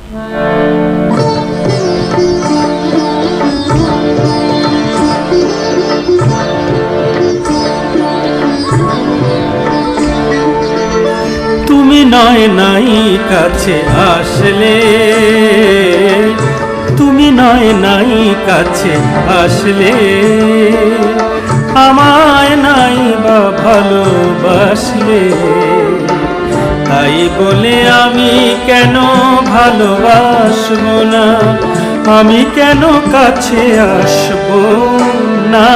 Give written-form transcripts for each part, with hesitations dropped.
তুমি নয় নাই কাছে আসলে, তুমি নয় নাই কাছে আসলে, আমায় নাই বা ভালোবাসলে। তাই বলে আমি কেন ভালোবাসবো না, আমি কেন কাছে আসবো না।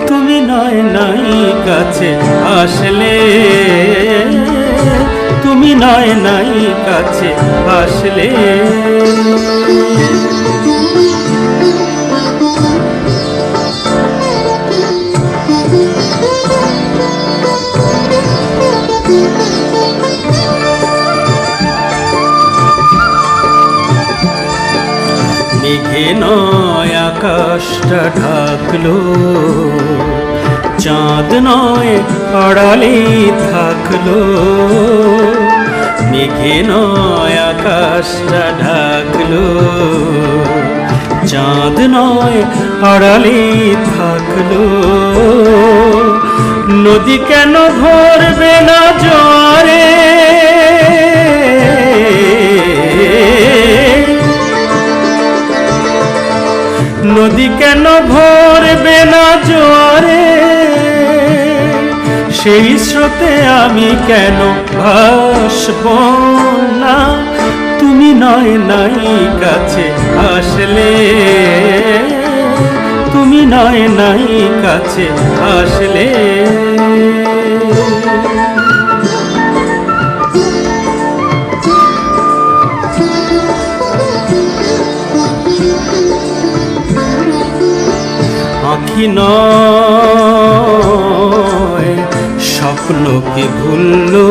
তুমি নয় নাই কাছে আসলে, তুমি নয় নাই কাছে আসলে। মেঘে নয় আকাশটা ঢাকলো, চাঁদ নয় আড়ালে থাকলো। মেঘে নয় আকাশটা ঢাকলো, চাঁদ নয় আড়ালে থাকলো। নদী কেন ভরবে না জোয়ারে, নদী কেন ভরবে না জোয়ারে। সেই স্রোতে আমি কেন ভাসবো না। তুমি নয় নাই কাছে আসলে, তুমি নয় নাই কাছে আসলে। আঁখি নয় স্বপ্নকে ভুললো,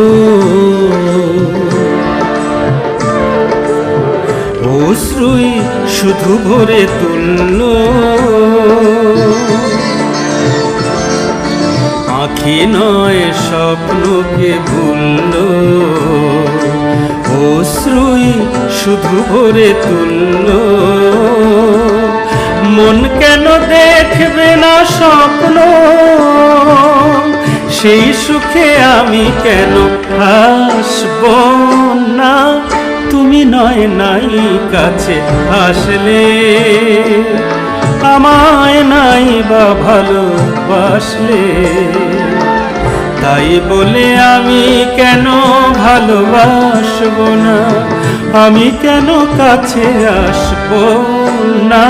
অশ্রুই শুধু ভরে তুললো। আঁখি নয় স্বপ্নকে ভুললো, অশ্রুই শুধু ভরে তুললো। মন কেন দেখবে না স্বপ্ন, সেই সুখে আমি কেন হাসবো না। তুমি নয় নাই কাছে আসলে, আমায় নাই বা ভালোবাসলে। তাই বলে আমি কেন ভালোবাসবো না, আমি কেন কাছে আসবো না।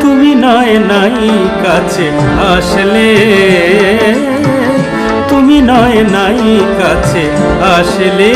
তুমি নয় নাই কাছে আসলে, তুমি নয় নাই কাছে আসলে।